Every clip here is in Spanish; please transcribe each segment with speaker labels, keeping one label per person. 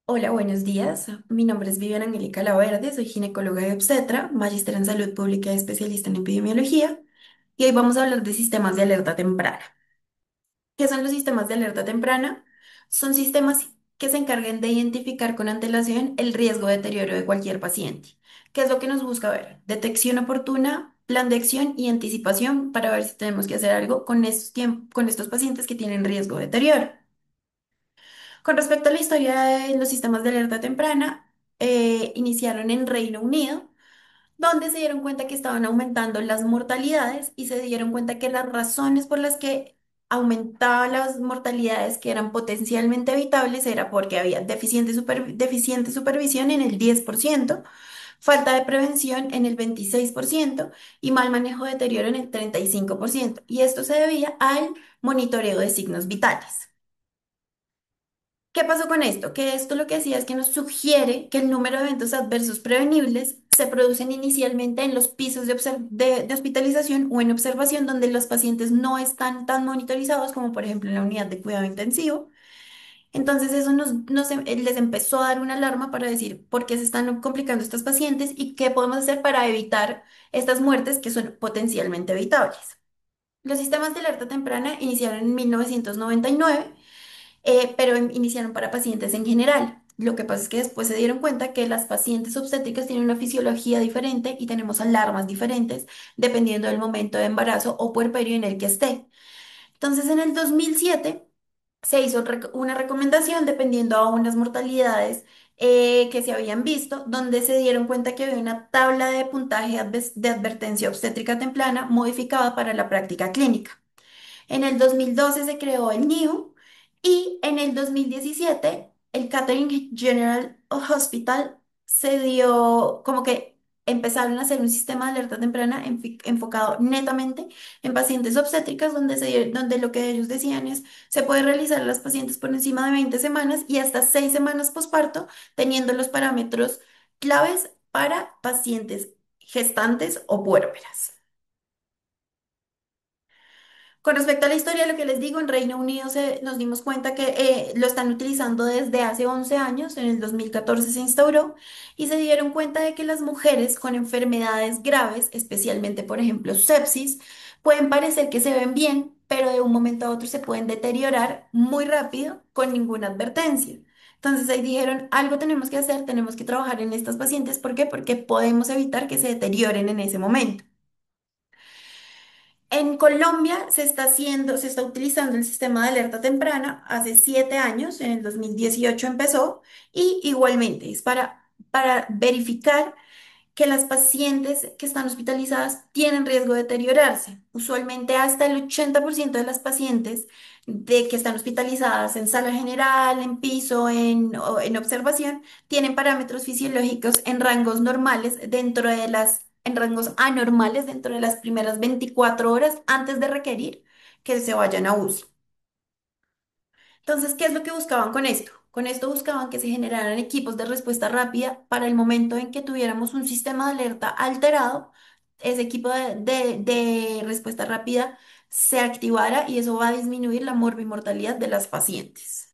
Speaker 1: Hola, buenos días. Mi nombre es Viviana Angélica Laverde, soy ginecóloga y obstetra, magíster en salud pública y especialista en epidemiología. Y hoy vamos a hablar de sistemas de alerta temprana. ¿Qué son los sistemas de alerta temprana? Son sistemas que se encarguen de identificar con antelación el riesgo de deterioro de cualquier paciente. ¿Qué es lo que nos busca ver? Detección oportuna, plan de acción y anticipación para ver si tenemos que hacer algo con con estos pacientes que tienen riesgo de deterioro. Con respecto a la historia de los sistemas de alerta temprana, iniciaron en Reino Unido, donde se dieron cuenta que estaban aumentando las mortalidades y se dieron cuenta que las razones por las que aumentaban las mortalidades que eran potencialmente evitables era porque había deficiente supervisión en el 10%, falta de prevención en el 26% y mal manejo de deterioro en el 35%. Y esto se debía al monitoreo de signos vitales. ¿Qué pasó con esto? Que esto lo que hacía es que nos sugiere que el número de eventos adversos prevenibles se producen inicialmente en los pisos de hospitalización o en observación donde los pacientes no están tan monitorizados como por ejemplo en la unidad de cuidado intensivo. Entonces eso les empezó a dar una alarma para decir por qué se están complicando estos pacientes y qué podemos hacer para evitar estas muertes que son potencialmente evitables. Los sistemas de alerta temprana iniciaron en 1999, pero iniciaron para pacientes en general. Lo que pasa es que después se dieron cuenta que las pacientes obstétricas tienen una fisiología diferente y tenemos alarmas diferentes dependiendo del momento de embarazo o puerperio en el que esté. Entonces, en el 2007 se hizo una recomendación dependiendo a unas mortalidades que se habían visto, donde se dieron cuenta que había una tabla de puntaje de advertencia obstétrica temprana modificada para la práctica clínica. En el 2012 se creó el NIU y en el 2017 el Catering General Hospital se dio como que empezaron a hacer un sistema de alerta temprana enfocado netamente en pacientes obstétricas donde lo que ellos decían es se puede realizar a las pacientes por encima de 20 semanas y hasta 6 semanas posparto teniendo los parámetros claves para pacientes gestantes o puérperas. Con respecto a la historia, lo que les digo, en Reino Unido nos dimos cuenta que lo están utilizando desde hace 11 años, en el 2014 se instauró, y se dieron cuenta de que las mujeres con enfermedades graves, especialmente por ejemplo sepsis, pueden parecer que se ven bien, pero de un momento a otro se pueden deteriorar muy rápido con ninguna advertencia. Entonces ahí dijeron, algo tenemos que hacer, tenemos que trabajar en estas pacientes. ¿Por qué? Porque podemos evitar que se deterioren en ese momento. En Colombia se está utilizando el sistema de alerta temprana hace 7 años, en el 2018 empezó, y igualmente es para verificar que las pacientes que están hospitalizadas tienen riesgo de deteriorarse. Usualmente hasta el 80% de las pacientes que están hospitalizadas en sala general, en piso, o en observación, tienen parámetros fisiológicos en rangos normales en rangos anormales dentro de las primeras 24 horas antes de requerir que se vayan a UCI. Entonces, ¿qué es lo que buscaban con esto? Con esto buscaban que se generaran equipos de respuesta rápida para el momento en que tuviéramos un sistema de alerta alterado, ese equipo de respuesta rápida se activara y eso va a disminuir la morbimortalidad de las pacientes.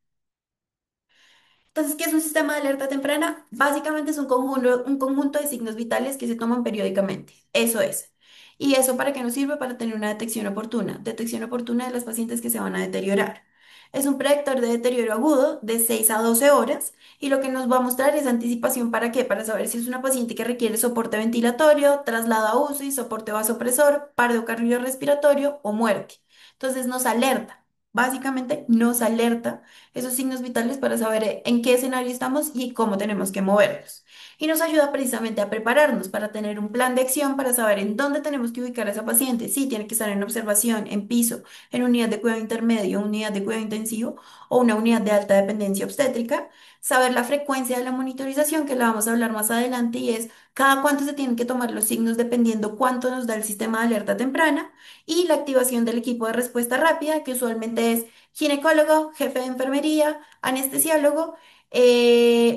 Speaker 1: Entonces, ¿qué es un sistema de alerta temprana? Básicamente es un conjunto de signos vitales que se toman periódicamente. Eso es. ¿Y eso para qué nos sirve? Para tener una detección oportuna de las pacientes que se van a deteriorar. Es un predictor de deterioro agudo de 6 a 12 horas y lo que nos va a mostrar es anticipación para qué, para saber si es una paciente que requiere soporte ventilatorio, traslado a UCI, soporte vasopresor, paro cardiorrespiratorio o muerte. Entonces nos alerta. Básicamente nos alerta esos signos vitales para saber en qué escenario estamos y cómo tenemos que movernos. Y nos ayuda precisamente a prepararnos para tener un plan de acción para saber en dónde tenemos que ubicar a esa paciente. Si tiene que estar en observación, en piso, en unidad de cuidado intermedio, unidad de cuidado intensivo o una unidad de alta dependencia obstétrica. Saber la frecuencia de la monitorización, que la vamos a hablar más adelante, y es cada cuánto se tienen que tomar los signos dependiendo cuánto nos da el sistema de alerta temprana y la activación del equipo de respuesta rápida, que usualmente es ginecólogo, jefe de enfermería, anestesiólogo,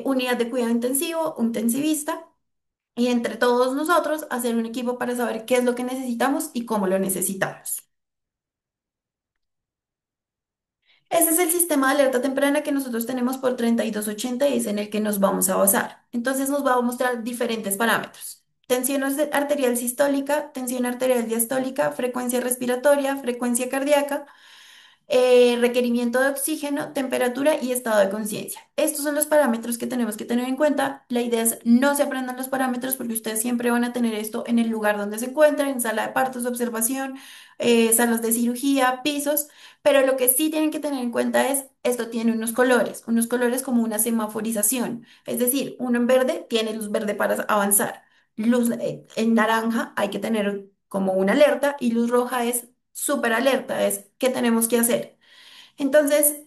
Speaker 1: unidad de cuidado intensivo, un intensivista, y entre todos nosotros hacer un equipo para saber qué es lo que necesitamos y cómo lo necesitamos. Ese es el sistema de alerta temprana que nosotros tenemos por 3280 y es en el que nos vamos a basar. Entonces nos va a mostrar diferentes parámetros. Arterial sistólica, tensión arterial diastólica, frecuencia respiratoria, frecuencia cardíaca, requerimiento de oxígeno, temperatura y estado de conciencia. Estos son los parámetros que tenemos que tener en cuenta. La idea es no se aprendan los parámetros porque ustedes siempre van a tener esto en el lugar donde se encuentren, en sala de partos, de observación, salas de cirugía, pisos, pero lo que sí tienen que tener en cuenta es, esto tiene unos colores como una semaforización, es decir, uno en verde tiene luz verde para avanzar, luz en naranja hay que tener como una alerta y luz roja es súper alerta, es qué tenemos que hacer. Entonces,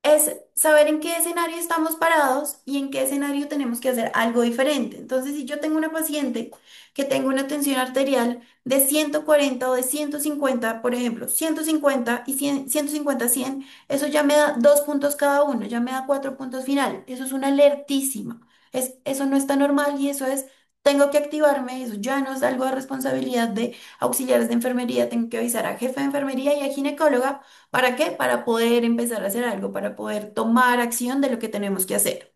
Speaker 1: es saber en qué escenario estamos parados y en qué escenario tenemos que hacer algo diferente. Entonces, si yo tengo una paciente que tengo una tensión arterial de 140 o de 150, por ejemplo, 150 y 100, 150, 100, eso ya me da 2 puntos cada uno, ya me da 4 puntos final. Eso es una alertísima. Eso no está normal y eso es, tengo que activarme, eso ya no es algo de responsabilidad de auxiliares de enfermería, tengo que avisar a jefe de enfermería y a ginecóloga. ¿Para qué? Para poder empezar a hacer algo, para poder tomar acción de lo que tenemos que hacer.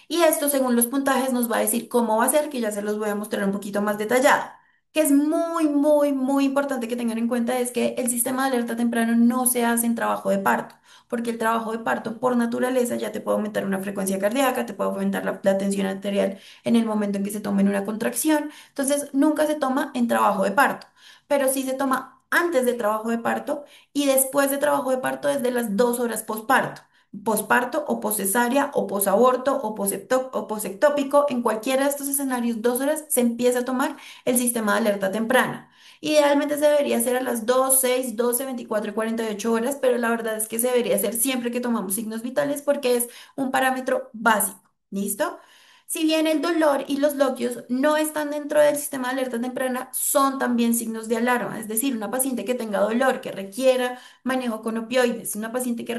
Speaker 1: Y esto, según los puntajes, nos va a decir cómo va a ser, que ya se los voy a mostrar un poquito más detallado. Que es muy, muy, muy importante que tengan en cuenta es que el sistema de alerta temprano no se hace en trabajo de parto, porque el trabajo de parto por naturaleza ya te puede aumentar una frecuencia cardíaca, te puede aumentar la tensión arterial en el momento en que se tomen una contracción. Entonces, nunca se toma en trabajo de parto, pero sí se toma antes de trabajo de parto y después de trabajo de parto desde las 2 horas posparto o poscesárea o posaborto o posectópico, en cualquiera de estos escenarios, 2 horas se empieza a tomar el sistema de alerta temprana. Idealmente se debería hacer a las 2, 6, 12, 24 y 48 horas, pero la verdad es que se debería hacer siempre que tomamos signos vitales porque es un parámetro básico. ¿Listo? Si bien el dolor y los loquios no están dentro del sistema de alerta temprana, son también signos de alarma. Es decir, una paciente que tenga dolor, que requiera manejo con opioides, una paciente que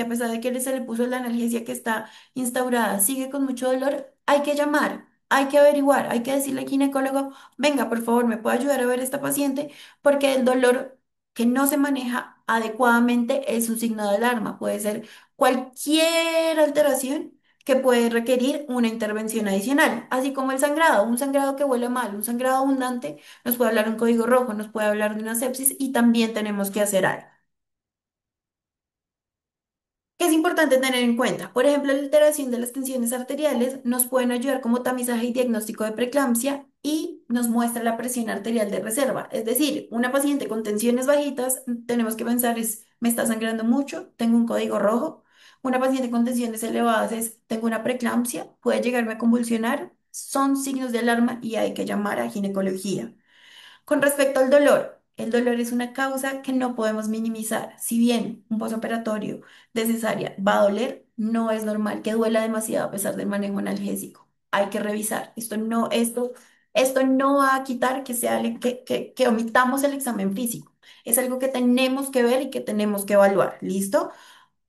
Speaker 1: a pesar de que se le puso la analgesia que está instaurada, sigue con mucho dolor, hay que llamar, hay que averiguar, hay que decirle al ginecólogo, venga, por favor, ¿me puede ayudar a ver a esta paciente? Porque el dolor que no se maneja adecuadamente es un signo de alarma. Puede ser cualquier alteración que puede requerir una intervención adicional, así como el sangrado, un sangrado que huele mal, un sangrado abundante, nos puede hablar un código rojo, nos puede hablar de una sepsis y también tenemos que hacer algo. ¿Qué es importante tener en cuenta? Por ejemplo, la alteración de las tensiones arteriales nos pueden ayudar como tamizaje y diagnóstico de preeclampsia y nos muestra la presión arterial de reserva. Es decir, una paciente con tensiones bajitas, tenemos que pensar es, me está sangrando mucho, tengo un código rojo. Una paciente con tensiones elevadas es, tengo una preeclampsia, puede llegarme a convulsionar. Son signos de alarma y hay que llamar a ginecología. Con respecto al dolor, el dolor es una causa que no podemos minimizar. Si bien un posoperatorio de cesárea va a doler, no es normal que duela demasiado a pesar del manejo analgésico. Hay que revisar. Esto no va a quitar que que omitamos el examen físico. Es algo que tenemos que ver y que tenemos que evaluar. ¿Listo?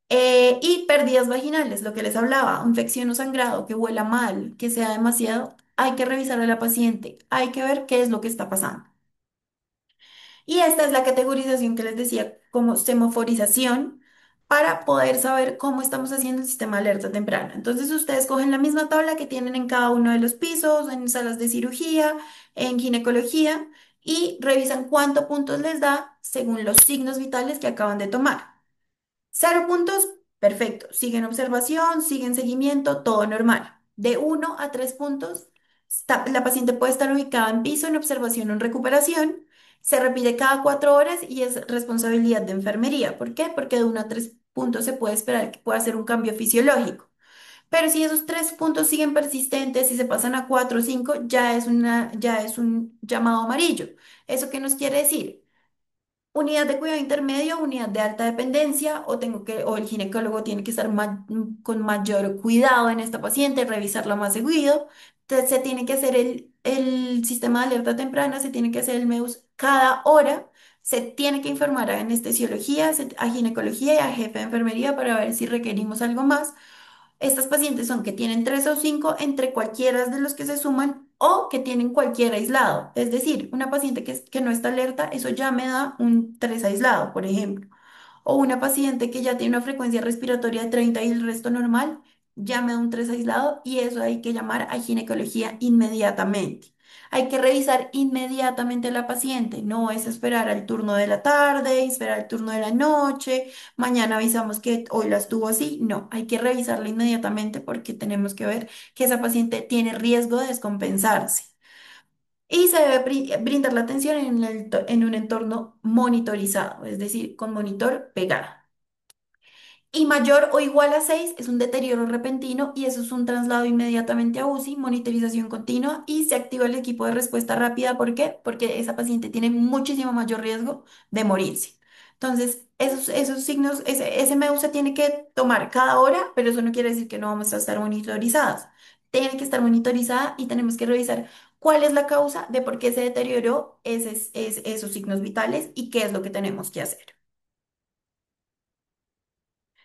Speaker 1: Y pérdidas vaginales, lo que les hablaba, infección o sangrado, que huela mal, que sea demasiado, hay que revisar a la paciente. Hay que ver qué es lo que está pasando. Y esta es la categorización que les decía como semaforización para poder saber cómo estamos haciendo el sistema de alerta temprana. Entonces ustedes cogen la misma tabla que tienen en cada uno de los pisos, en salas de cirugía, en ginecología y revisan cuántos puntos les da según los signos vitales que acaban de tomar. 0 puntos, perfecto. Siguen observación, siguen seguimiento, todo normal. De 1 a 3 puntos, la paciente puede estar ubicada en piso, en observación o en recuperación. Se repite cada 4 horas y es responsabilidad de enfermería. ¿Por qué? Porque de 1 a 3 puntos se puede esperar que pueda hacer un cambio fisiológico. Pero si esos 3 puntos siguen persistentes y se pasan a 4 o 5, ya es un llamado amarillo. ¿Eso qué nos quiere decir? Unidad de cuidado intermedio, unidad de alta dependencia, o el ginecólogo tiene que estar con mayor cuidado en esta paciente, revisarla más seguido. Entonces, se tiene que hacer el sistema de alerta temprana, se tiene que hacer el MEUS cada hora, se tiene que informar a anestesiología, a ginecología y a jefe de enfermería para ver si requerimos algo más. Estas pacientes son que tienen 3 o 5 entre cualquiera de los que se suman o que tienen cualquier aislado. Es decir, una paciente que no está alerta, eso ya me da un 3 aislado, por ejemplo. o una paciente que ya tiene una frecuencia respiratoria de 30 y el resto normal, llame a un 3 aislado y eso hay que llamar a ginecología inmediatamente. Hay que revisar inmediatamente a la paciente, no es esperar al turno de la tarde, esperar al turno de la noche, mañana avisamos que hoy la estuvo así, no, hay que revisarla inmediatamente porque tenemos que ver que esa paciente tiene riesgo de descompensarse. Y se debe brindar la atención en un entorno monitorizado, es decir, con monitor pegado. Y mayor o igual a 6 es un deterioro repentino y eso es un traslado inmediatamente a UCI, monitorización continua y se activa el equipo de respuesta rápida. ¿Por qué? Porque esa paciente tiene muchísimo mayor riesgo de morirse. Entonces, esos signos, ese MEU se tiene que tomar cada hora, pero eso no quiere decir que no vamos a estar monitorizadas. Tiene que estar monitorizada y tenemos que revisar cuál es la causa de por qué se deterioró esos signos vitales y qué es lo que tenemos que hacer.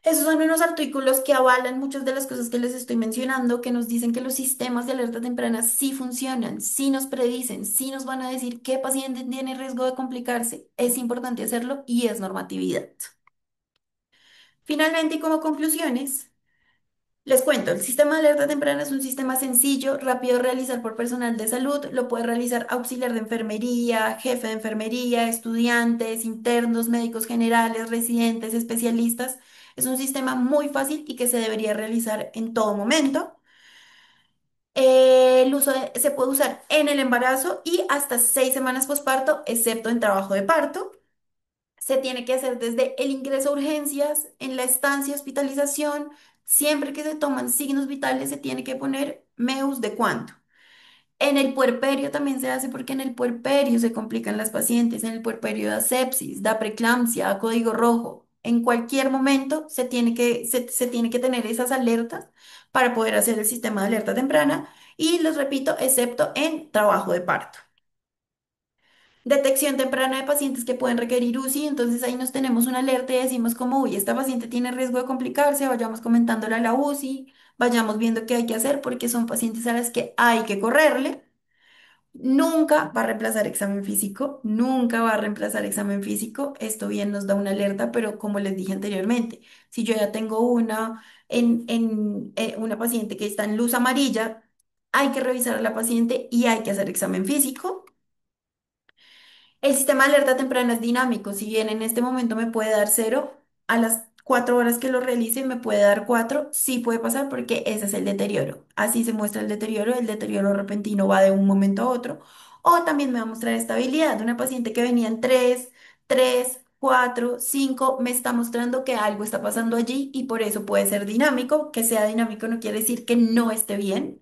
Speaker 1: Esos son unos artículos que avalan muchas de las cosas que les estoy mencionando, que nos dicen que los sistemas de alerta temprana sí funcionan, sí nos predicen, sí nos van a decir qué paciente tiene riesgo de complicarse. Es importante hacerlo y es normatividad. Finalmente, y como conclusiones, les cuento, el sistema de alerta temprana es un sistema sencillo, rápido de realizar por personal de salud. Lo puede realizar auxiliar de enfermería, jefe de enfermería, estudiantes, internos, médicos generales, residentes, especialistas. Es un sistema muy fácil y que se debería realizar en todo momento. Se puede usar en el embarazo y hasta 6 semanas posparto, excepto en trabajo de parto. Se tiene que hacer desde el ingreso a urgencias, en la estancia, hospitalización. Siempre que se toman signos vitales, se tiene que poner MEUS de cuánto. En el puerperio también se hace porque en el puerperio se complican las pacientes. En el puerperio da sepsis, da preeclampsia, da código rojo. En cualquier momento se tiene que tener esas alertas para poder hacer el sistema de alerta temprana. Y les repito, excepto en trabajo de parto. Detección temprana de pacientes que pueden requerir UCI, entonces ahí nos tenemos una alerta y decimos como, uy, esta paciente tiene riesgo de complicarse, vayamos comentándole a la UCI, vayamos viendo qué hay que hacer porque son pacientes a las que hay que correrle. Nunca va a reemplazar examen físico, nunca va a reemplazar examen físico. Esto bien nos da una alerta, pero como les dije anteriormente, si yo ya tengo una paciente que está en luz amarilla, hay que revisar a la paciente y hay que hacer examen físico. El sistema de alerta temprana es dinámico. Si bien en este momento me puede dar 0, a las 4 horas que lo realice me puede dar 4. Sí puede pasar porque ese es el deterioro. Así se muestra el deterioro. El deterioro repentino va de un momento a otro. O también me va a mostrar estabilidad. Una paciente que venía en 3, 4, 5, me está mostrando que algo está pasando allí y por eso puede ser dinámico. Que sea dinámico no quiere decir que no esté bien.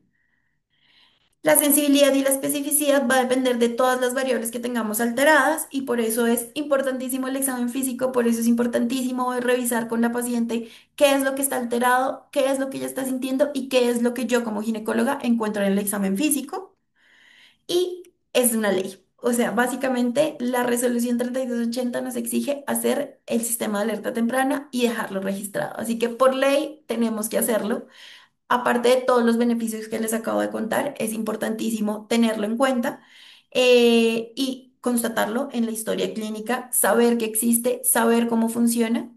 Speaker 1: La sensibilidad y la especificidad va a depender de todas las variables que tengamos alteradas y por eso es importantísimo el examen físico, por eso es importantísimo revisar con la paciente qué es lo que está alterado, qué es lo que ella está sintiendo y qué es lo que yo como ginecóloga encuentro en el examen físico y es una ley. O sea, básicamente la resolución 3280 nos exige hacer el sistema de alerta temprana y dejarlo registrado. Así que por ley tenemos que hacerlo. Aparte de todos los beneficios que les acabo de contar, es importantísimo tenerlo en cuenta y constatarlo en la historia clínica, saber que existe, saber cómo funciona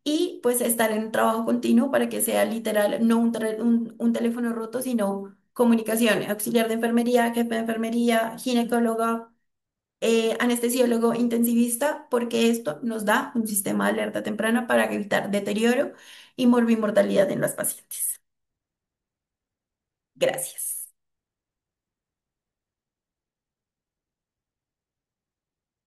Speaker 1: y pues estar en un trabajo continuo para que sea literal, no un teléfono roto, sino comunicación, auxiliar de enfermería, jefe de enfermería, ginecóloga, anestesiólogo, intensivista, porque esto nos da un sistema de alerta temprana para evitar deterioro y morbimortalidad en las pacientes. Gracias.